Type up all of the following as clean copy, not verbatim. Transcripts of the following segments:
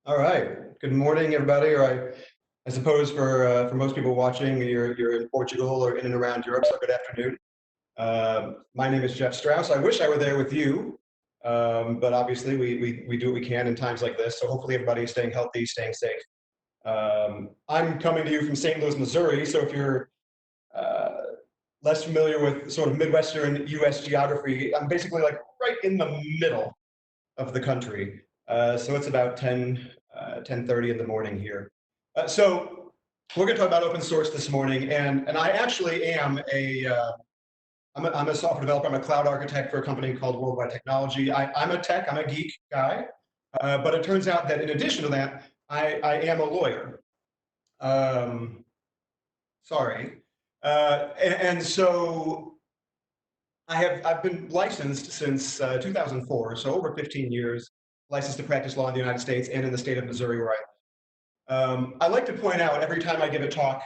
All right. Good morning, everybody. Or I suppose for most people watching, you're in Portugal or in and around Europe. So good afternoon. My name is Jeff Strauss. I wish I were there with you, but obviously we do what we can in times like this. So hopefully everybody is staying healthy, staying safe. I'm coming to you from St. Louis, Missouri. So if you're uh, less familiar with sort of Midwestern U.S. geography, I'm basically like right in the middle of the country. So it's about 10:30 in the morning here. So we're going to talk about open source this morning, and I actually am I'm a software developer. I'm a cloud architect for a company called Worldwide Technology. I'm a tech, I'm a geek guy, but it turns out that in addition to that, I am a lawyer. Um, sorry. And so I've been licensed since 2004, so over 15 years, licensed to practice law in the United States and in the state of Missouri where I live. I like to point out every time I give a talk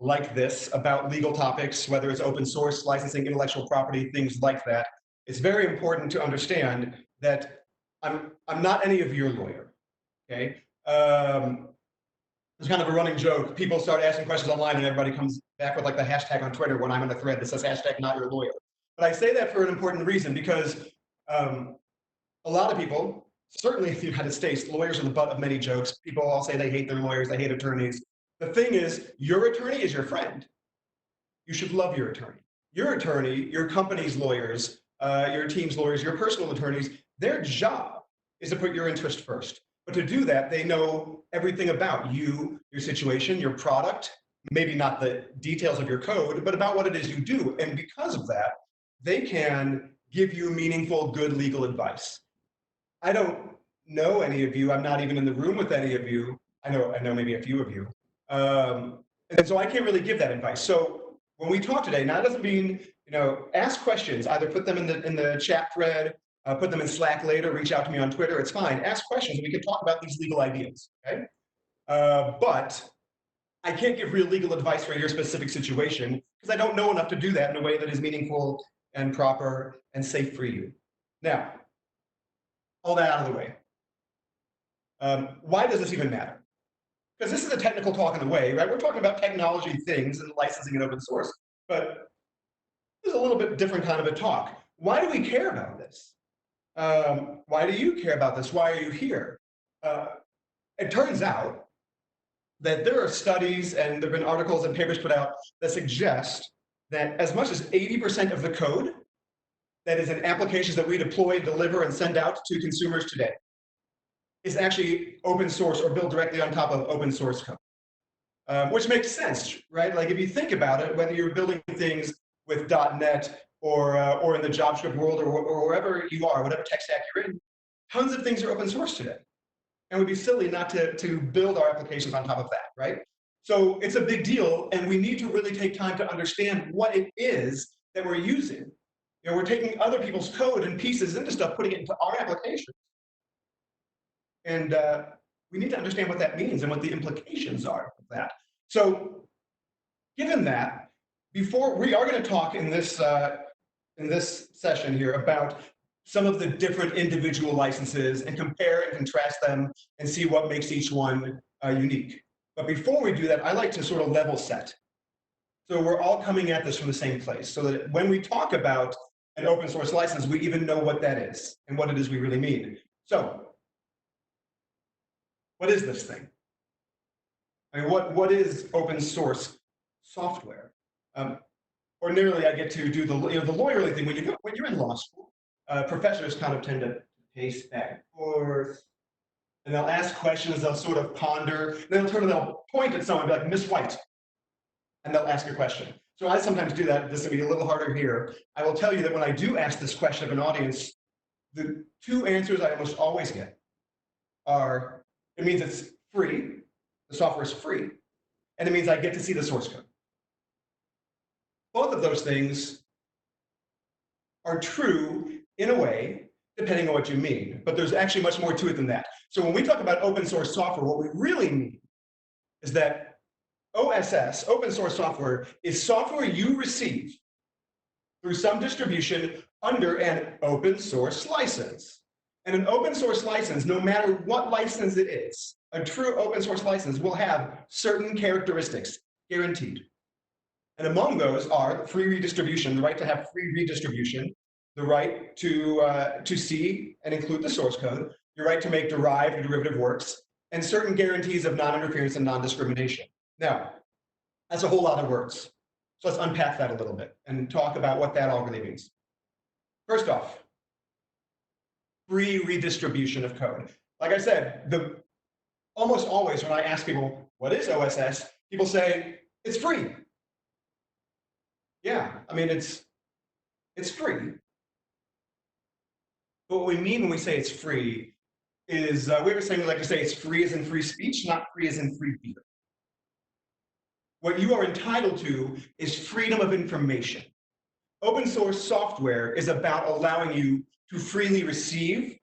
like this about legal topics, whether it's open source, licensing, intellectual property, things like that, it's very important to understand that I'm not any of your lawyer, okay? It's kind of a running joke. People start asking questions online and everybody comes back with like the hashtag on Twitter when I'm in a thread that says hashtag not your lawyer. But I say that for an important reason because um, a lot of people, certainly in the United States, lawyers are the butt of many jokes. People all say they hate their lawyers, they hate attorneys. The thing is, your attorney is your friend. You should love your attorney. Your attorney, your company's lawyers, your team's lawyers, your personal attorneys, their job is to put your interest first. But to do that, they know everything about you, your situation, your product, maybe not the details of your code, but about what it is you do. And because of that, they can give you meaningful, good legal advice. I don't know any of you. I'm not even in the room with any of you. I know maybe a few of you. And so I can't really give that advice. So when we talk today, now that doesn't mean, ask questions, either put them in the chat thread, put them in Slack later, reach out to me on Twitter. It's fine. Ask questions and we can talk about these legal ideas. Okay. But I can't give real legal advice for your specific situation because I don't know enough to do that in a way that is meaningful and proper and safe for you. Now, all that out of the way. Why does this even matter? Because this is a technical talk in a way, right? We're talking about technology things and licensing and open source, but this is a little bit different kind of a talk. Why do we care about this? Why do you care about this? Why are you here? Uh, it turns out that there are studies and there have been articles and papers put out that suggest that as much as 80% of the code that is in applications that we deploy, deliver, and send out to consumers today is actually open source or built directly on top of open source code, which makes sense, right? Like if you think about it, whether you're building things with .NET or in the JavaScript world or wherever you are, whatever tech stack you're in, tons of things are open source today. And it would be silly not to build our applications on top of that, right? So it's a big deal, and we need to really take time to understand what it is that we're using. We're taking other people's code and pieces into stuff, putting it into our application. And we need to understand what that means and what the implications are of that. So given that, before we are going to talk in this session here about some of the different individual licenses and compare and contrast them and see what makes each one unique. But before we do that, I like to sort of level set. So we're all coming at this from the same place so that when we talk about an open source license, we even know what that is and what it is we really mean. So what is this thing? I mean, what is open source software? Ordinarily, I get to do the lawyerly thing. When you're in law school, professors kind of tend to pace back and forth, and they'll ask questions. They'll sort of ponder. Then they'll point at someone, and be like, "Miss White," and they'll ask a question. So I sometimes do that. This will be a little harder here. I will tell you that when I do ask this question of an audience, the two answers I almost always get are, it means it's free, the software is free, and it means I get to see the source code. Both of those things are true in a way, depending on what you mean, but there's actually much more to it than that. So when we talk about open source software, what we really mean is that OSS, open source software, is software you receive through some distribution under an open source license. And an open source license, no matter what license it is, A true open source license will have certain characteristics guaranteed. And among those are free redistribution, the right to have free redistribution, the right to see and include the source code, your right to make derived and derivative works, and certain guarantees of non-interference and non-discrimination. Now, that's a whole lot of words. So let's unpack that a little bit and talk about what that all really means. First off, free redistribution of code. Like I said, almost always when I ask people, what is OSS? People say, it's free. Yeah, I mean, it's free. But what we mean when we say it's free is, we were saying we like to say it's free as in free speech, not free as in free beer. What you are entitled to is freedom of information. Open source software is about allowing you to freely receive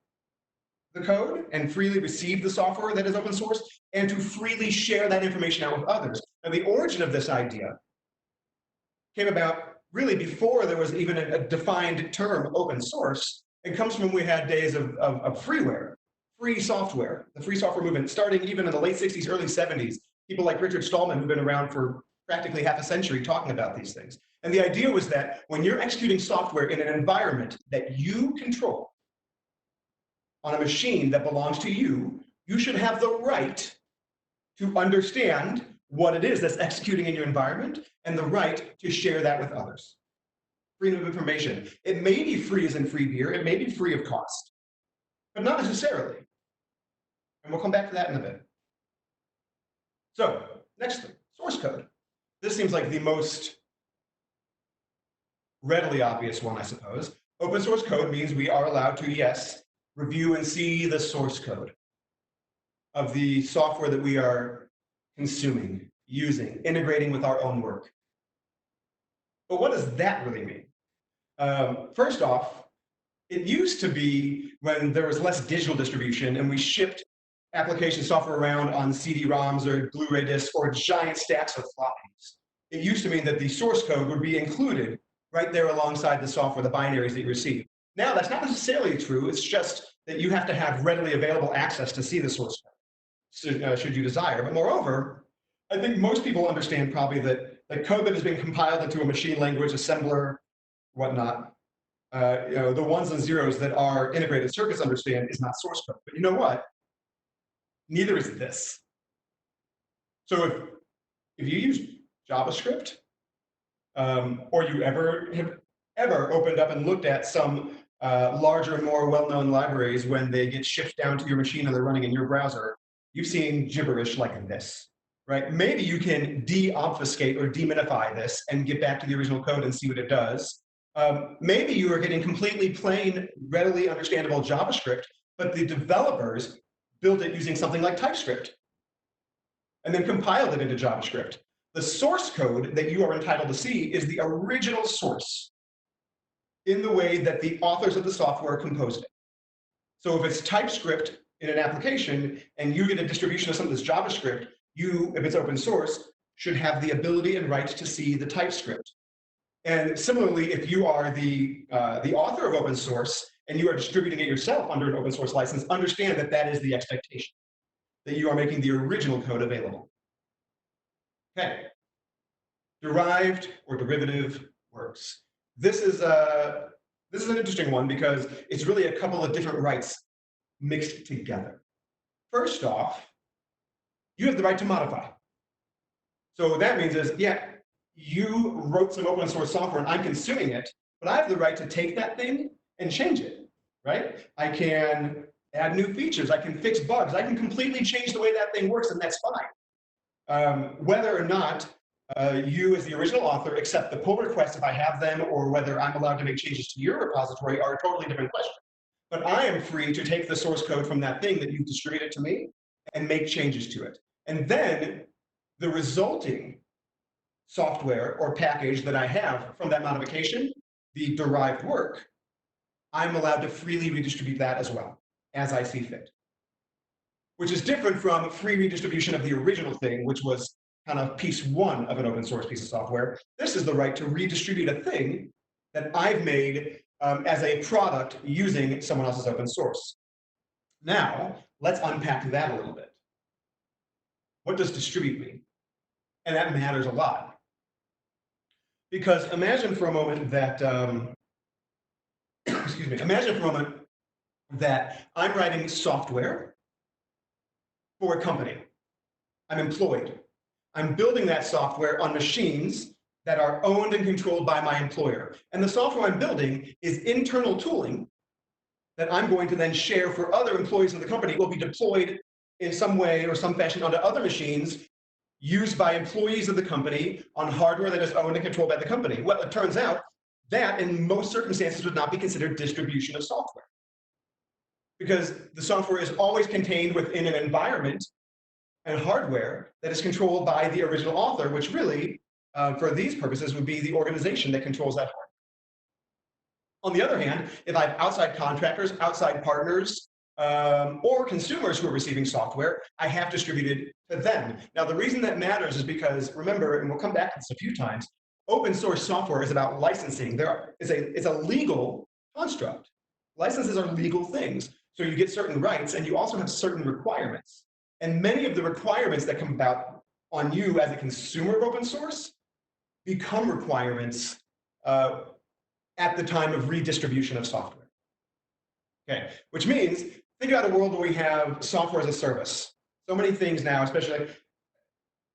the code and freely receive the software that is open source and to freely share that information out with others. Now, the origin of this idea came about really before there was even a defined term open source. It comes from when we had days of freeware, free software, the free software movement, starting even in the late 60s, early 70s. People like Richard Stallman, who've been around for practically half a century talking about these things. And the idea was that when you're executing software in an environment that you control, on a machine that belongs to you, you should have the right to understand what it is that's executing in your environment and the right to share that with others. Freedom of information. It may be free as in free beer, it may be free of cost, but not necessarily. And we'll come back to that in a bit. So, next thing, source code. This seems like the most readily obvious one, I suppose. Open source code means we are allowed to, yes, review and see the source code of the software that we are consuming, using, integrating with our own work. But what does that really mean? First off, it used to be when there was less digital distribution and we shipped application software around on CD-ROMs or Blu-ray discs or giant stacks of floppies. It used to mean that the source code would be included right there alongside the software, the binaries that you receive. Now, that's not necessarily true. It's just that you have to have readily available access to see the source code, should you desire. But moreover, I think most people understand probably that the code that has been compiled into a machine language, assembler, whatnot, the ones and zeros that our integrated circuits understand is not source code. But you know what? Neither is this. So if you use JavaScript, or you have ever opened up and looked at some larger, more well-known libraries when they get shipped down to your machine and they're running in your browser, you've seen gibberish like this, right? Maybe you can de-obfuscate or deminify this and get back to the original code and see what it does. Maybe you are getting completely plain, readily understandable JavaScript, but the developers built it using something like TypeScript and then compiled it into JavaScript. The source code that you are entitled to see is the original source in the way that the authors of the software composed it. So if it's TypeScript in an application and you get a distribution of some of this JavaScript, you, if it's open source, should have the ability and right to see the TypeScript. And similarly, if you are the author of open source and you are distributing it yourself under an open source license, understand that that is the expectation, that you are making the original code available. Okay, derived or derivative works. This is an interesting one because it's really a couple of different rights mixed together. First off, you have the right to modify. So what that means is, yeah, you wrote some open source software and I'm consuming it, but I have the right to take that thing and change it, right? I can add new features, I can fix bugs, I can completely change the way that thing works, and that's fine. Whether or not you as the original author accept the pull requests if I have them, or whether I'm allowed to make changes to your repository are a totally different question. But I am free to take the source code from that thing that you've distributed to me and make changes to it. And then the resulting software or package that I have from that modification, the derived work, I'm allowed to freely redistribute that as well, as I see fit. Which is different from free redistribution of the original thing, which was kind of piece one of an open source piece of software. This is the right to redistribute a thing that I've made as a product using someone else's open source. Now, let's unpack that a little bit. What does distribute mean? And that matters a lot. Because imagine for a moment that, excuse me, imagine for a moment that I'm writing software for a company. I'm employed. I'm building that software on machines that are owned and controlled by my employer. And the software I'm building is internal tooling that I'm going to then share for other employees in the company. It will be deployed in some way or some fashion onto other machines used by employees of the company on hardware that is owned and controlled by the company. Well, it turns out that in most circumstances would not be considered distribution of software, because the software is always contained within an environment and hardware that is controlled by the original author, which really, for these purposes, would be the organization that controls that hardware. On the other hand, if I have outside contractors, outside partners, or consumers who are receiving software, I have distributed to them. Now, the reason that matters is because, remember, and we'll come back to this a few times, open source software is about licensing. It's a legal construct. Licenses are legal things. So you get certain rights, and you also have certain requirements. And many of the requirements that come about on you as a consumer of open source become requirements at the time of redistribution of software. Okay, which means think about a world where we have software as a service. So many things now, especially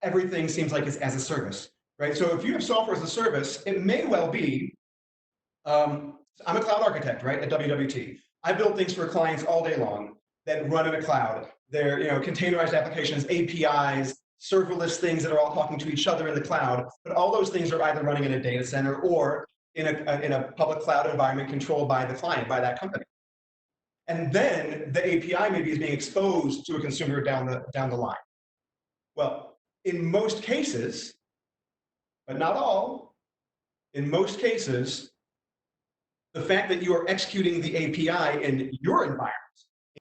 everything seems like it's as a service, right? So if you have software as a service, it may well be, I'm a cloud architect, right, at WWT. I build things for clients all day long that run in a cloud. They're containerized applications, APIs, serverless things that are all talking to each other in the cloud. But all those things are either running in a data center or in a public cloud environment controlled by the client, by that company. And then the API maybe is being exposed to a consumer down the line. Well, in most cases, but not all, in most cases, the fact that you are executing the API in your environment,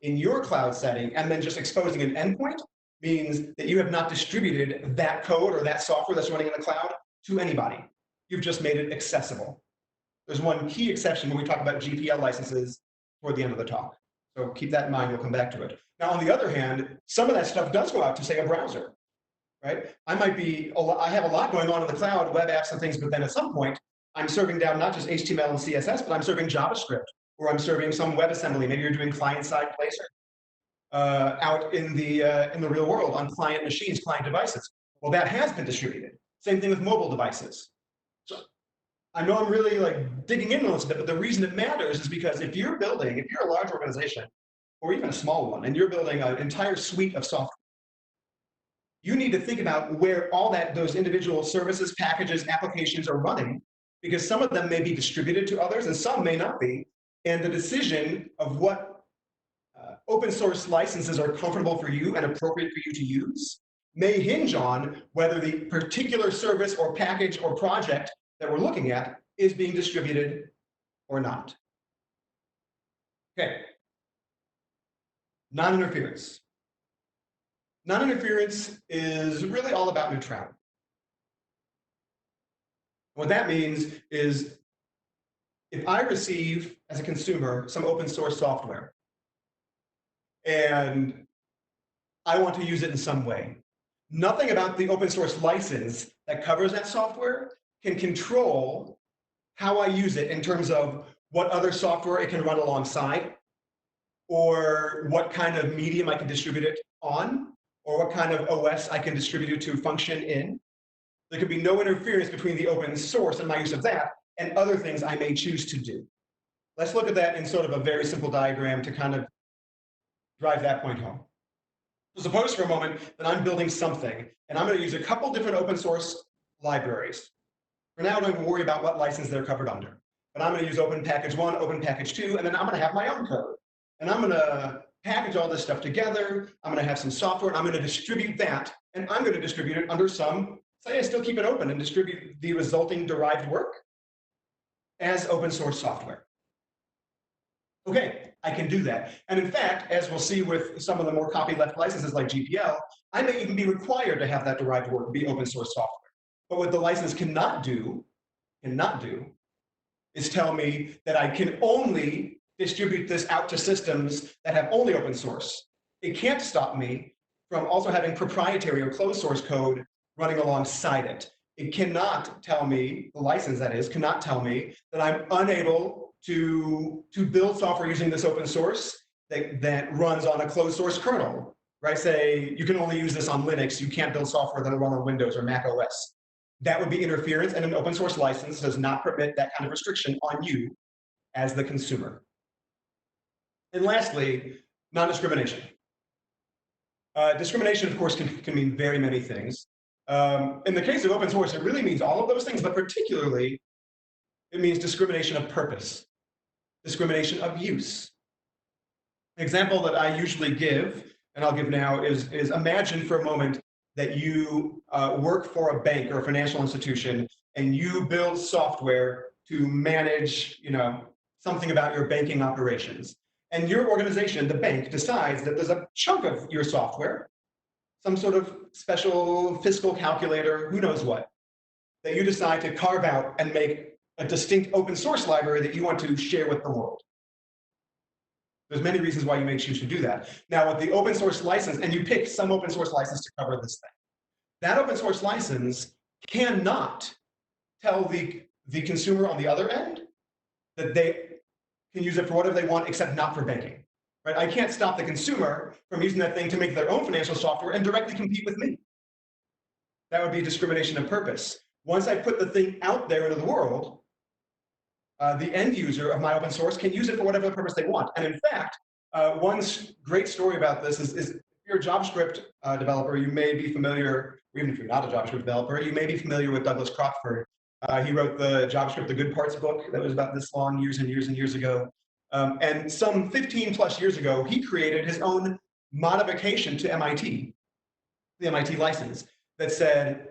in your cloud setting, and then just exposing an endpoint means that you have not distributed that code or that software that's running in the cloud to anybody. You've just made it accessible. There's one key exception when we talk about GPL licenses toward the end of the talk. So keep that in mind, we'll come back to it. Now, on the other hand, some of that stuff does go out to, say, a browser, right? I have a lot going on in the cloud, web apps and things, but then at some point, I'm serving down not just HTML and CSS, but I'm serving JavaScript, or I'm serving some WebAssembly. Maybe you're doing client-side Placer out in the real world on client machines, client devices. Well, that has been distributed. Same thing with mobile devices. So I know I'm really digging into this a bit, but the reason it matters is because if you're a large organization, or even a small one, and you're building an entire suite of software, you need to think about where all those individual services, packages, applications are running, because some of them may be distributed to others and some may not be. And the decision of what open source licenses are comfortable for you and appropriate for you to use may hinge on whether the particular service or package or project that we're looking at is being distributed or not. Okay. Non-interference. Non-interference is really all about neutrality. What that means is if I receive, as a consumer, some open source software, and I want to use it in some way, nothing about the open source license that covers that software can control how I use it in terms of what other software it can run alongside, or what kind of medium I can distribute it on, or what kind of OS I can distribute it to function in. There could be no interference between the open source and my use of that and other things I may choose to do. Let's look at that in sort of a very simple diagram to kind of drive that point home. So suppose for a moment that I'm building something, and I'm going to use a couple different open source libraries. For now, I don't even worry about what license they're covered under. But I'm going to use Open Package 1, Open Package 2, and then I'm going to have my own code. And I'm going to package all this stuff together. I'm going to have some software, and I'm going to distribute that. And I'm going to distribute it under say I still keep it open and distribute the resulting derived work as open source software. Okay, I can do that. And in fact, as we'll see with some of the more copyleft licenses like GPL, I may even be required to have that derived work be open source software. But what the license cannot do is tell me that I can only distribute this out to systems that have only open source. It can't stop me from also having proprietary or closed source code running alongside it. It cannot tell me, the license that is, cannot tell me that I'm unable to build software using this open source that runs on a closed source kernel, right? Say, you can only use this on Linux, you can't build software that'll run on Windows or Mac OS. That would be interference, and an open source license does not permit that kind of restriction on you as the consumer. And lastly, non-discrimination. Discrimination, of course, can mean very many things. In the case of open source, it really means all of those things, but particularly, it means discrimination of purpose, discrimination of use. An example that I usually give, and I'll give now, is imagine for a moment that you work for a bank or a financial institution, and you build software to manage, something about your banking operations. And your organization, the bank, decides that there's a chunk of your software, some sort of special fiscal calculator, who knows what, that you decide to carve out and make a distinct open source library that you want to share with the world. There's many reasons why you may choose to do that. Now, with the open source license, and you pick some open source license to cover this thing, that open source license cannot tell the consumer on the other end that they can use it for whatever they want, except not for banking. Right? I can't stop the consumer from using that thing to make their own financial software and directly compete with me. That would be discrimination of purpose. Once I put the thing out there into the world, the end user of my open source can use it for whatever purpose they want. And in fact, one great story about this is if you're a JavaScript developer, you may be familiar, or even if you're not a JavaScript developer, you may be familiar with Douglas Crockford. He wrote the JavaScript, the Good Parts book that was about this long, years and years and years ago. And some 15 plus years ago, he created his own modification to MIT, the MIT license, that said,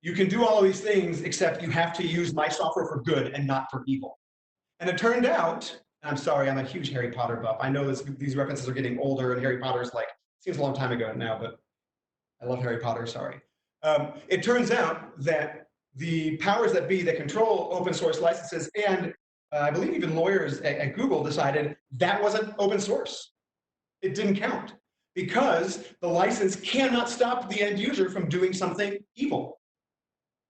you can do all of these things, except you have to use my software for good and not for evil. And it turned out, and I'm sorry, I'm a huge Harry Potter buff. I know these references are getting older, and Harry Potter's like, seems a long time ago now, but I love Harry Potter, sorry. It turns out that the powers that be that control open source licenses, and I believe even lawyers at Google, decided that wasn't open source. It didn't count, because the license cannot stop the end user from doing something evil.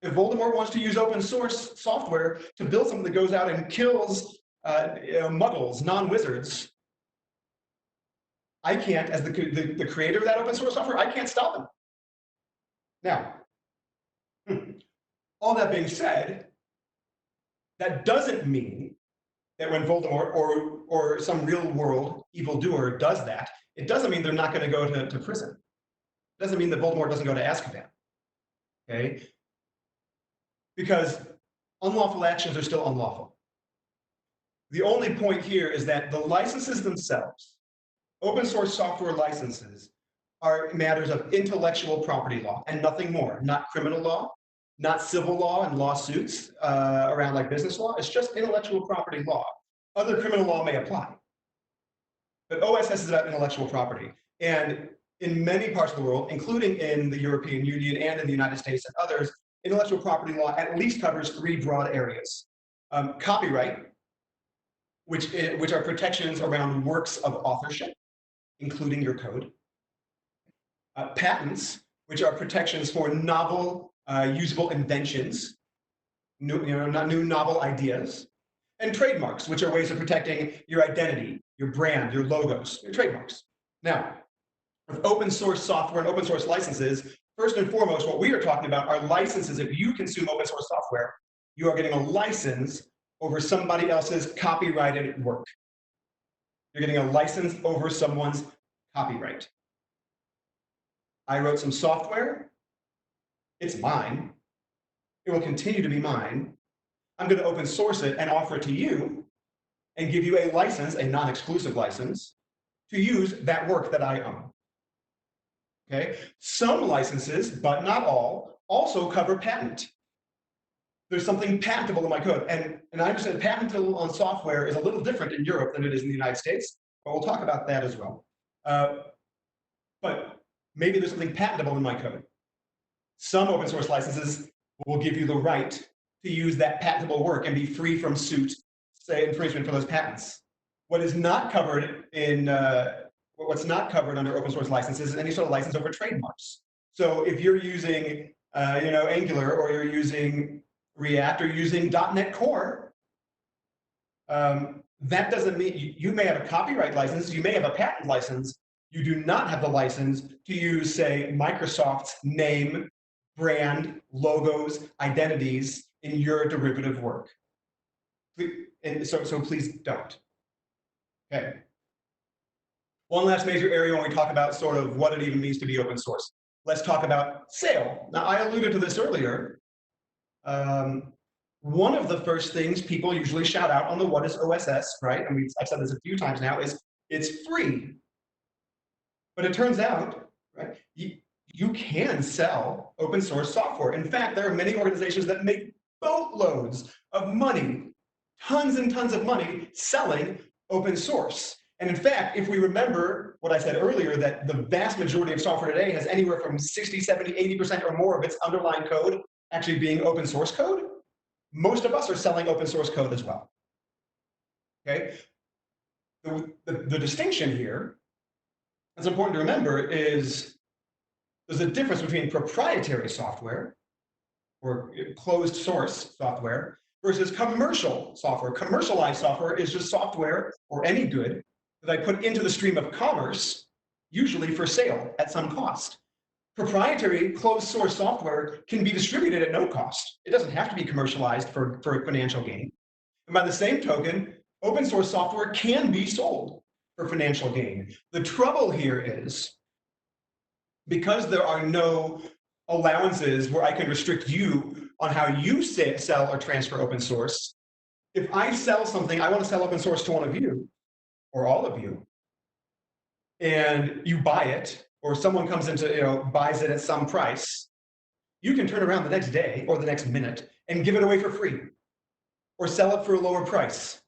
If Voldemort wants to use open source software to build something that goes out and kills muggles, non-wizards, I can't, as the creator of that open source software, I can't stop him. Now, all that being said, that doesn't mean that when Voldemort or some real world evildoer does that, it doesn't mean they're not going to go to prison. It doesn't mean that Voldemort doesn't go to Azkaban. Okay? Because unlawful actions are still unlawful. The only point here is that the licenses themselves, open source software licenses, are matters of intellectual property law and nothing more, not criminal law, not civil law and lawsuits around like business law. It's just intellectual property law. Other criminal law may apply. But OSS is about intellectual property. And in many parts of the world, including in the European Union and in the United States and others, intellectual property law at least covers three broad areas. Copyright, which are protections around works of authorship, including your code. Patents, which are protections for novel, usable inventions, new novel ideas. And trademarks, which are ways of protecting your identity, your brand, your logos, your trademarks. Now, with open source software and open source licenses, first and foremost, what we are talking about are licenses. If you consume open source software, you are getting a license over somebody else's copyrighted work. You're getting a license over someone's copyright. I wrote some software. It's mine. It will continue to be mine. I'm going to open source it and offer it to you and give you a license, a non-exclusive license, to use that work that I own. Okay? Some licenses, but not all, also cover patent. There's something patentable in my code. And I understand patentable on software is a little different in Europe than it is in the United States, but we'll talk about that as well. But maybe there's something patentable in my code. Some open source licenses will give you the right to use that patentable work and be free from suit, say, infringement for those patents. What is not covered in what's not covered under open source licenses is any sort of license over trademarks. So if you're using, Angular, or you're using React, or using .NET Core, that doesn't mean you may have a copyright license, you may have a patent license, you do not have the license to use, say, Microsoft's name, brand, logos, identities in your derivative work. And so please don't. Okay. One last major area when we talk about sort of what it even means to be open source. Let's talk about sale. Now, I alluded to this earlier. One of the first things people usually shout out on the what is OSS, right? I mean, I've said this a few times now, is it's free. But it turns out, right, you can sell open source software. In fact, there are many organizations that make boatloads of money, tons and tons of money selling open source. And in fact, if we remember what I said earlier, that the vast majority of software today has anywhere from 60, 70, 80% or more of its underlying code actually being open source code, most of us are selling open source code as well. Okay? The distinction here that's important to remember is there's a difference between proprietary software or closed source software versus commercial software. Commercialized software is just software or any good that I put into the stream of commerce, usually for sale at some cost. Proprietary closed source software can be distributed at no cost. It doesn't have to be commercialized for financial gain. And by the same token, open source software can be sold for financial gain. The trouble here is, because there are no allowances where I can restrict you on how you sell or transfer open source, if I sell something, I want to sell open source to one of you, or all of you, and you buy it, or someone comes into, buys it at some price, you can turn around the next day or the next minute and give it away for free, or sell it for a lower price.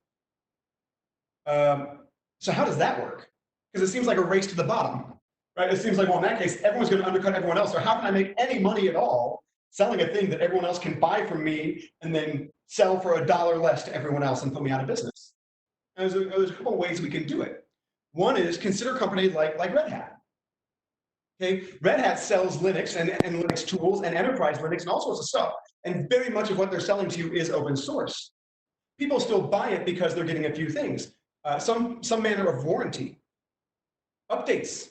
So how does that work? Because it seems like a race to the bottom, right? It seems like, well, in that case, everyone's going to undercut everyone else. So how can I make any money at all selling a thing that everyone else can buy from me and then sell for $1 less to everyone else and put me out of business? And there's a couple of ways we can do it. One is consider companies like Red Hat. Okay, Red Hat sells Linux and Linux tools and enterprise Linux and all sorts of stuff. And very much of what they're selling to you is open source. People still buy it because they're getting a few things. Some manner of warranty, updates,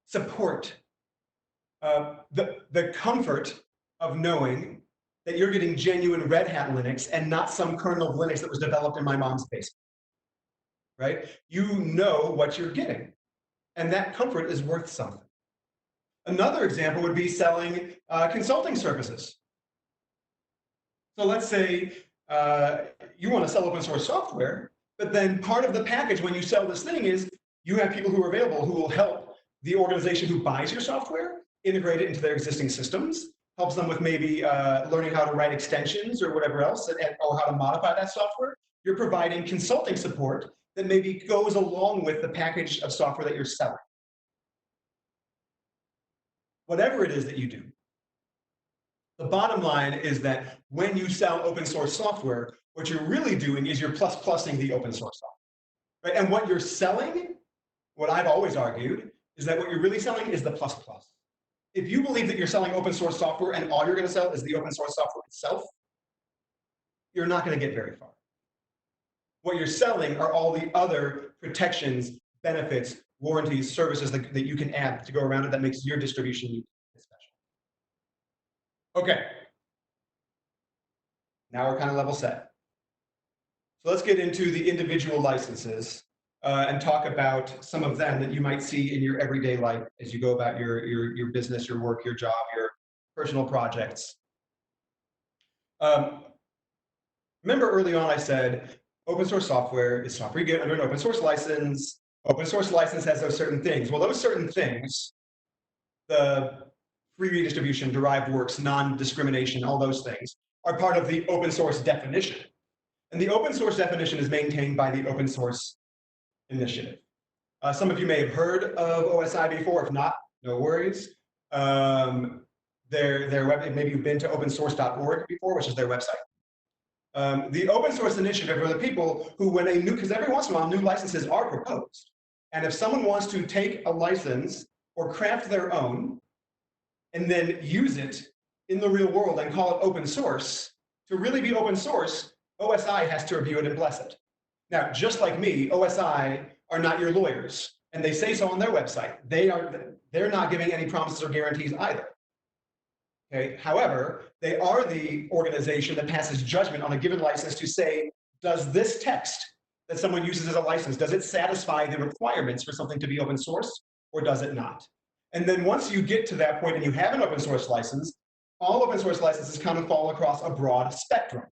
support, the comfort of knowing that you're getting genuine Red Hat Linux and not some kernel of Linux that was developed in my mom's basement, right? You know what you're getting, and that comfort is worth something. Another example would be selling consulting services. So let's say you want to sell open source software, but then part of the package when you sell this thing is you have people who are available who will help the organization who buys your software integrate it into their existing systems, helps them with maybe learning how to write extensions or whatever else, or how to modify that software. You're providing consulting support that maybe goes along with the package of software that you're selling. Whatever it is that you do, the bottom line is that when you sell open source software, what you're really doing is you're plus-plussing the open source software, right? And what you're selling, what I've always argued, is that what you're really selling is the plus-plus. If you believe that you're selling open source software and all you're going to sell is the open source software itself, you're not going to get very far. What you're selling are all the other protections, benefits, warranties, services that you can add to go around it that makes your distribution unique and special. Okay. Now we're kind of level set. So let's get into the individual licenses and talk about some of them that you might see in your everyday life as you go about your business, your work, your job, your personal projects. Remember early on I said open source software is software you get under an open source license. Open source license has those certain things. Well, those certain things, the free redistribution, derived works, non-discrimination, all those things, are part of the open source definition. And the open source definition is maintained by the open source initiative. Some of you may have heard of OSI before. If not, no worries. Their web, maybe you've been to opensource.org before, which is their website. The open source initiative are the people who, when a new, because every once in a while new licenses are proposed. And if someone wants to take a license or craft their own and then use it in the real world and call it open source, to really be open source, OSI has to review it and bless it. Now, just like me, OSI are not your lawyers, and they say so on their website. They're not giving any promises or guarantees either. Okay. However, they are the organization that passes judgment on a given license to say, does this text that someone uses as a license, does it satisfy the requirements for something to be open source, or does it not? And then once you get to that point and you have an open source license, all open source licenses kind of fall across a broad spectrum,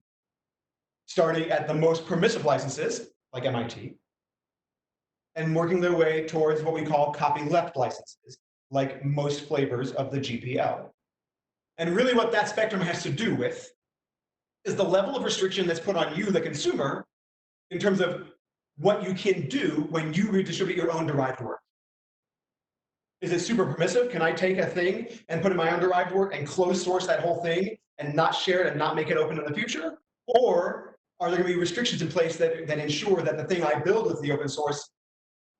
starting at the most permissive licenses, like MIT, and working their way towards what we call copyleft licenses, like most flavors of the GPL. And really what that spectrum has to do with is the level of restriction that's put on you, the consumer, in terms of what you can do when you redistribute your own derived work. Is it super permissive? Can I take a thing and put in my own derived work and close source that whole thing and not share it and not make it open in the future? Or are there going to be restrictions in place that ensure that the thing I build with the open source,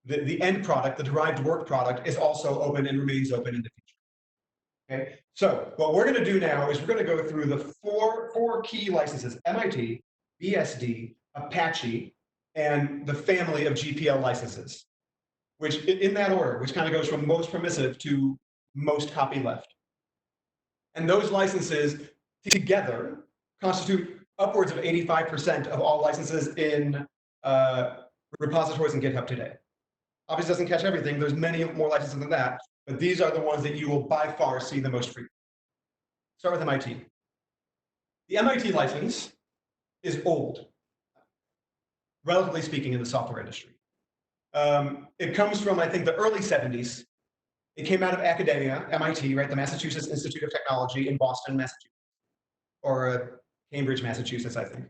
the end product, the derived work product, is also open and remains open in the future? Okay, so what we're going to do now is we're going to go through the four key licenses: MIT, BSD, Apache, and the family of GPL licenses, which in that order, which kind of goes from most permissive to most copyleft. And those licenses together constitute upwards of 85% of all licenses in repositories in GitHub today. Obviously doesn't catch everything. There's many more licenses than that, but these are the ones that you will by far see the most frequently. Start with MIT. The MIT license is old, relatively speaking, in the software industry. It comes from, I think, the early 70s. It came out of academia, MIT, right? The Massachusetts Institute of Technology in Boston, Massachusetts, or Cambridge, Massachusetts, I think.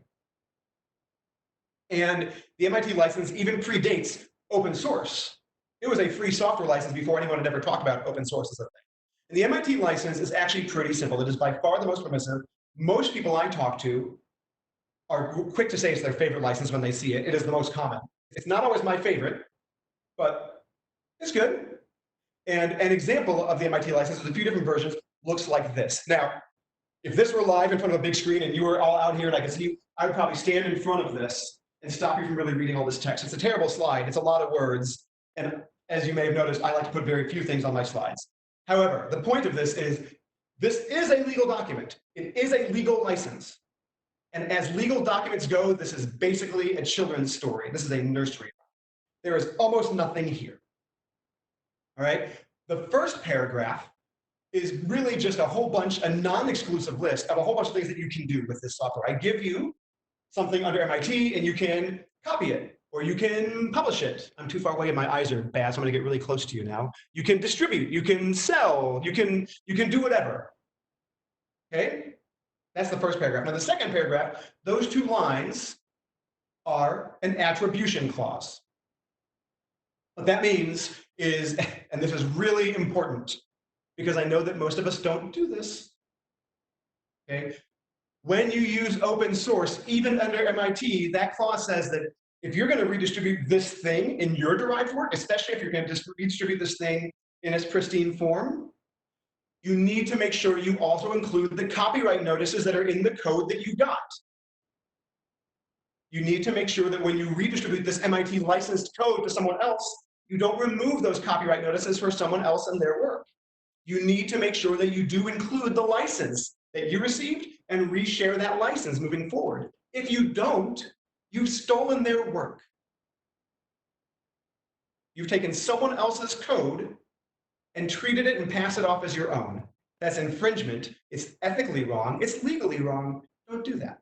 And the MIT license even predates open source. It was a free software license before anyone had ever talked about open source as a thing. And the MIT license is actually pretty simple. It is by far the most permissive. Most people I talk to are quick to say it's their favorite license when they see it. It is the most common. It's not always my favorite, but it's good. And an example of the MIT license with a few different versions looks like this. Now, if this were live in front of a big screen and you were all out here and I could see you, I would probably stand in front of this and stop you from really reading all this text. It's a terrible slide. It's a lot of words. And as you may have noticed, I like to put very few things on my slides. However, the point of this is a legal document. It is a legal license. And as legal documents go, this is basically a children's story. This is a nursery. There is almost nothing here. All right. The first paragraph is really just a non-exclusive list of a whole bunch of things that you can do with this software. I give you something under MIT and you can copy it or you can publish it. I'm too far away and my eyes are bad, so I'm going to get really close to you now. You can distribute, you can sell, you can do whatever. Okay? That's the first paragraph. Now the second paragraph, those two lines are an attribution clause. What that means is, and this is really important because I know that most of us don't do this, okay? When you use open source, even under MIT, that clause says that if you're going to redistribute this thing in your derived work, especially if you're going to redistribute this thing in its pristine form, you need to make sure you also include the copyright notices that are in the code that you got. You need to make sure that when you redistribute this MIT licensed code to someone else, you don't remove those copyright notices for someone else and their work. You need to make sure that you do include the license that you received and reshare that license moving forward. If you don't, you've stolen their work. You've taken someone else's code and treated it and passed it off as your own. That's infringement. It's ethically wrong. It's legally wrong. Don't do that.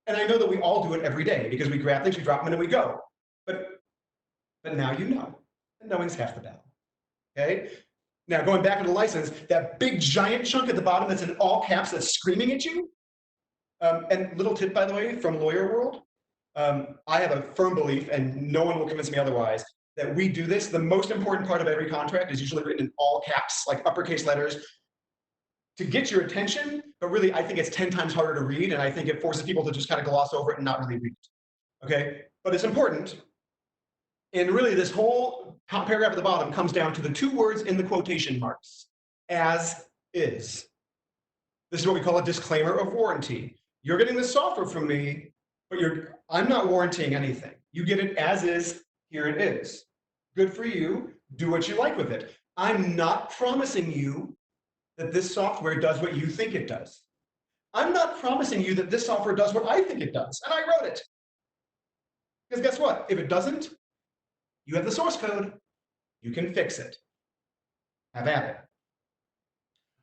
And I know that we all do it every day because we grab things, we drop them, and we go. But now you know. And knowing's half the battle. Okay? Now, going back to the license, that big giant chunk at the bottom that's in all caps that's screaming at you. And little tip, by the way, from lawyer world, I have a firm belief, and no one will convince me otherwise, that we do this. The most important part of every contract is usually written in all caps, like uppercase letters, to get your attention. But really, I think it's 10 times harder to read, and I think it forces people to just kind of gloss over it and not really read it. Okay? But it's important. And really, this whole paragraph at the bottom comes down to the two words in the quotation marks, as is. This is what we call a disclaimer of warranty. You're getting this software from me, but I'm not warranting anything. You get it as is, here it is. Good for you, do what you like with it. I'm not promising you that this software does what you think it does. I'm not promising you that this software does what I think it does, and I wrote it. Because guess what? If it doesn't, you have the source code. You can fix it. Have at it.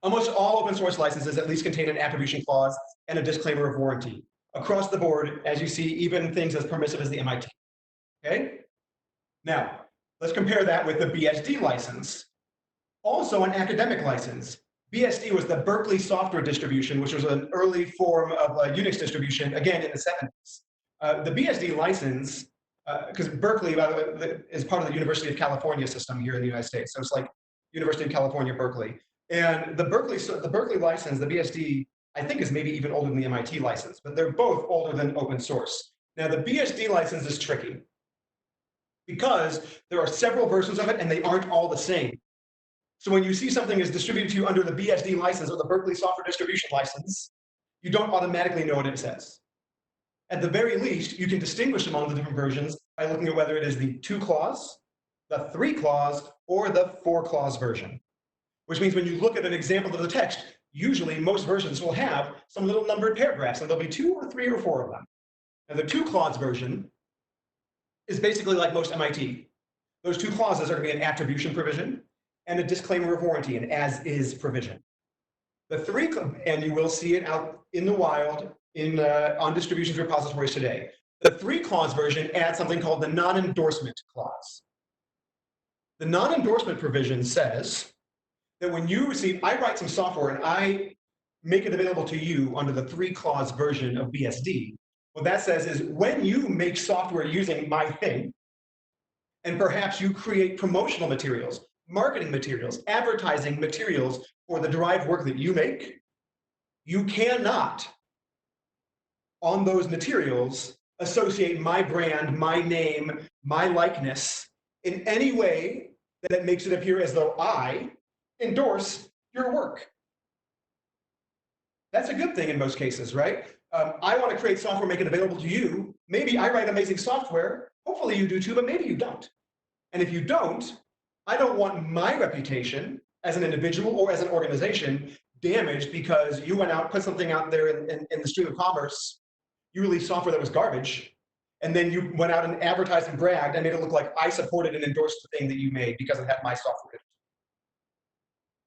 Almost all open source licenses at least contain an attribution clause and a disclaimer of warranty. Across the board, as you see, even things as permissive as the MIT. Okay? Now, let's compare that with the BSD license. Also an academic license. BSD was the Berkeley software distribution, which was an early form of Unix distribution, again, in the 70s. The BSD license, because Berkeley is part of the University of California system here in the United States. So it's like University of California, Berkeley. And the Berkeley license, the BSD, I think is maybe even older than the MIT license, but they're both older than open source. Now the BSD license is tricky because there are several versions of it and they aren't all the same. So when you see something is distributed to you under the BSD license or the Berkeley software distribution license, you don't automatically know what it says. At the very least, you can distinguish among the different versions by looking at whether it is the 2-clause, the 3-clause, or the 4-clause version. Which means when you look at an example of the text, usually most versions will have some little numbered paragraphs, and there'll be 2 or 3 or 4 of them. And the 2-clause version is basically like most MIT. Those 2 clauses are going to be an attribution provision and a disclaimer of warranty, an as-is provision. The 3, and you will see it out in the wild on distributions repositories today. The 3-clause version adds something called the non-endorsement clause. The non-endorsement provision says that when you receive, I write some software and I make it available to you under the 3-clause version of BSD, what that says is when you make software using my thing, and perhaps you create promotional materials, marketing materials, advertising materials for the derived work that you make, you cannot, on those materials, associate my brand, my name, my likeness in any way that makes it appear as though I endorse your work. That's a good thing in most cases, right? I want to create software, make it available to you. Maybe I write amazing software. Hopefully you do too, but maybe you don't. And if you don't, I don't want my reputation as an individual or as an organization damaged because you went out, put something out there in the stream of commerce, you released software that was garbage, and then you went out and advertised and bragged and made it look like I supported and endorsed the thing that you made because it had my software in it.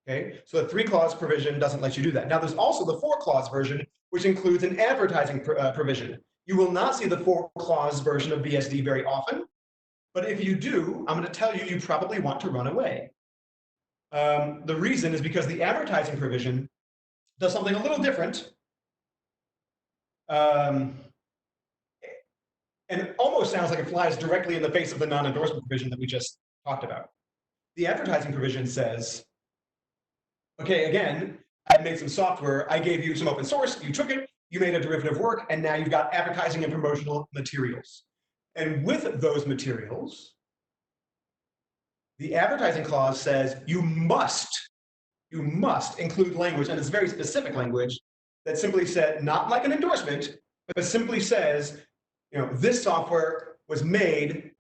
Okay, so the 3-clause provision doesn't let you do that. Now there's also the 4-clause version, which includes an advertising provision. You will not see the 4-clause version of BSD very often, but if you do, I'm going to tell you, you probably want to run away. The reason is because the advertising provision does something a little different. And it almost sounds like it flies directly in the face of the non-endorsement provision that we just talked about. The advertising provision says, okay, again, I made some software, I gave you some open source, you took it, you made a derivative work, and now you've got advertising and promotional materials. And with those materials, the advertising clause says you must include language, and it's very specific language, that simply said, not like an endorsement, but simply says, this software was made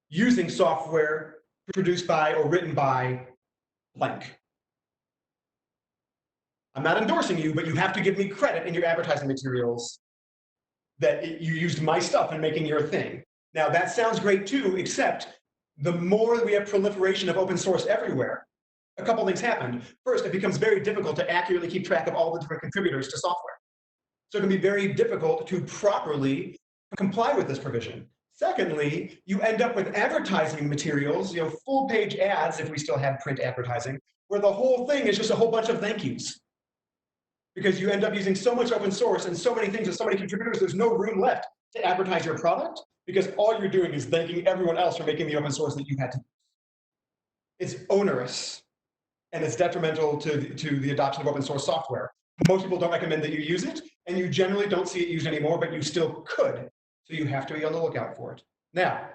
using software produced by or written by blank. I'm not endorsing you, but you have to give me credit in your advertising materials that you used my stuff in making your thing. Now that sounds great too, except the more we have proliferation of open source everywhere, a couple things happen. First, it becomes very difficult to accurately keep track of all the different contributors to software. So it can be very difficult to properly comply with this provision. Secondly, you end up with advertising materials, full page ads, if we still had print advertising, where the whole thing is just a whole bunch of thank yous. Because you end up using so much open source and so many things and so many contributors, there's no room left to advertise your product because all you're doing is thanking everyone else for making the open source that you had to use. It's onerous and it's detrimental to the adoption of open source software. Most people don't recommend that you use it, and you generally don't see it used anymore, but you still could. So you have to be on the lookout for it. Now,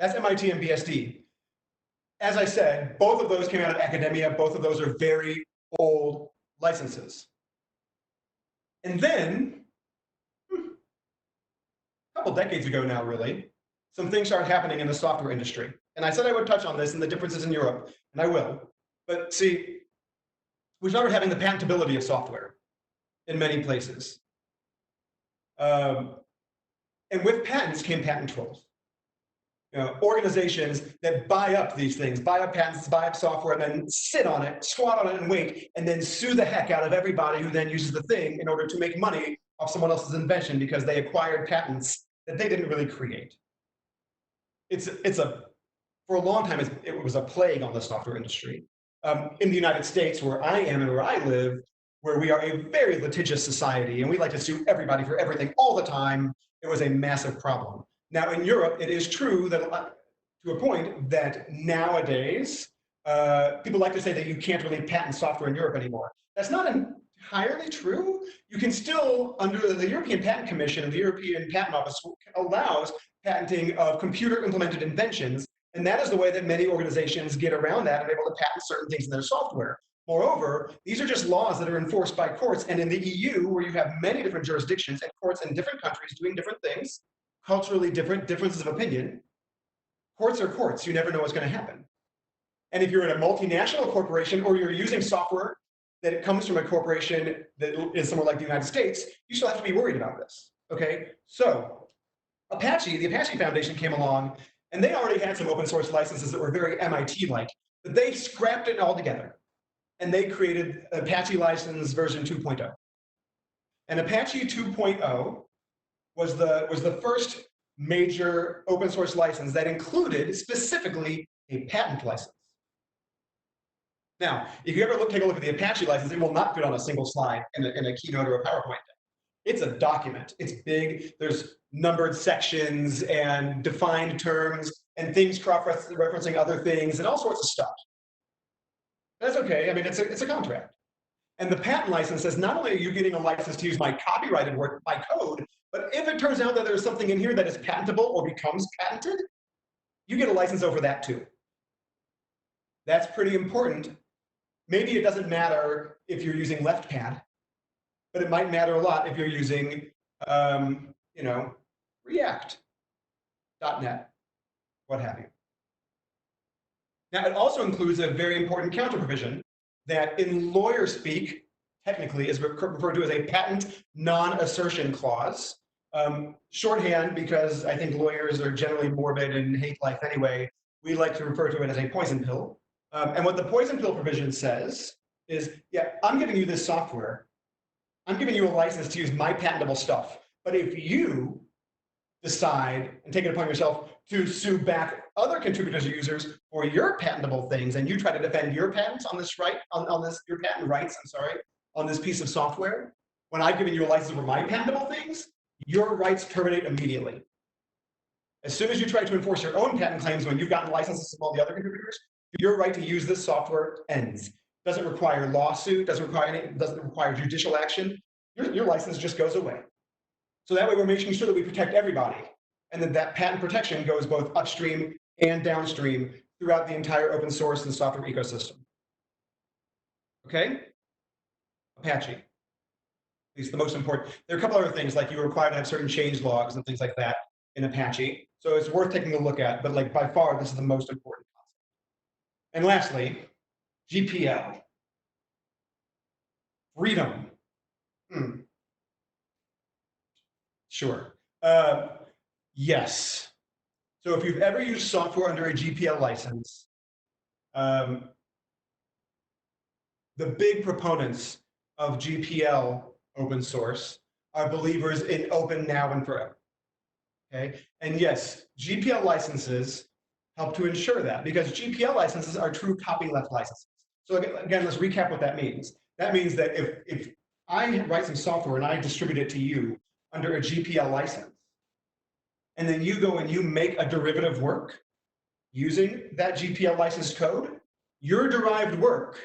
That's MIT and BSD. As I said, both of those came out of academia. Both of those are very old licenses. And then, a couple decades ago now, really, some things started happening in the software industry. And I said I would touch on this and the differences in Europe, and I will. But see, we started having the patentability of software in many places. And with patents came patent trolls. Organizations that buy up these things, buy up patents, buy up software, and then sit on it, squat on it and wait, and then sue the heck out of everybody who then uses the thing in order to make money off someone else's invention because they acquired patents that they didn't really create. For a long time, it was a plague on the software industry. In the United States, where I am and where I live, where we are a very litigious society and we like to sue everybody for everything all the time, it was a massive problem. Now, in Europe, it is true that, to a point, that nowadays, people like to say that you can't really patent software in Europe anymore. That's not entirely true. You can still, under the European Patent Commission and the European Patent Office, allows patenting of computer-implemented inventions, and that is the way that many organizations get around that and are able to patent certain things in their software. Moreover, these are just laws that are enforced by courts, and in the EU, where you have many different jurisdictions and courts in different countries doing different things, culturally different, differences of opinion, courts are courts. You never know what's going to happen. And if you're in a multinational corporation or you're using software that comes from a corporation that is somewhere like the United States, you still have to be worried about this. Okay, so the Apache Foundation came along, and they already had some open source licenses that were very MIT-like, but they scrapped it all together, and they created Apache license version 2.0. And Apache 2.0 was the first major open source license that included specifically a patent license. Now, if you ever take a look at the Apache license, it will not fit on a single slide in a keynote or a PowerPoint deck. It's a document. It's big. There's numbered sections and defined terms and things cross-referencing other things and all sorts of stuff. That's okay. I mean, it's a contract. And the patent license says not only are you getting a license to use my copyrighted work, my code, but if it turns out that there's something in here that is patentable or becomes patented, you get a license over that too. That's pretty important. Maybe it doesn't matter if you're using LeftPad, but it might matter a lot if you're using, React, .NET, what have you. Now, it also includes a very important counter provision that in lawyer speak, technically is referred to as a patent non-assertion clause. Shorthand, because I think lawyers are generally morbid and hate life anyway, we like to refer to it as a poison pill. And what the poison pill provision says is, yeah, I'm giving you this software. I'm giving you a license to use my patentable stuff. But if you decide and take it upon yourself to sue back other contributors or users for your patentable things, and you try to defend your patents on this your patent rights, on this piece of software, when I've given you a license for my patentable things, your rights terminate immediately. As soon as you try to enforce your own patent claims when you've gotten licenses from all the other contributors, your right to use this software ends. Doesn't require lawsuit, doesn't require judicial action. Your license just goes away. So that way we're making sure that we protect everybody, and that patent protection goes both upstream and downstream throughout the entire open source and software ecosystem. Okay? Apache. At least the most important. There are a couple other things, like you're required to have certain change logs and things like that in Apache. So it's worth taking a look at, but like by far, this is the most important concept. And lastly, GPL. Freedom. Sure. Yes. So if you've ever used software under a GPL license, the big proponents of GPL open source are believers in open now and forever. Okay. And yes, GPL licenses help to ensure that, because GPL licenses are true copyleft licenses. So again, let's recap what that means. That means that if I write some software and I distribute it to you under a GPL license, and then you go and you make a derivative work using that GPL licensed code, your derived work,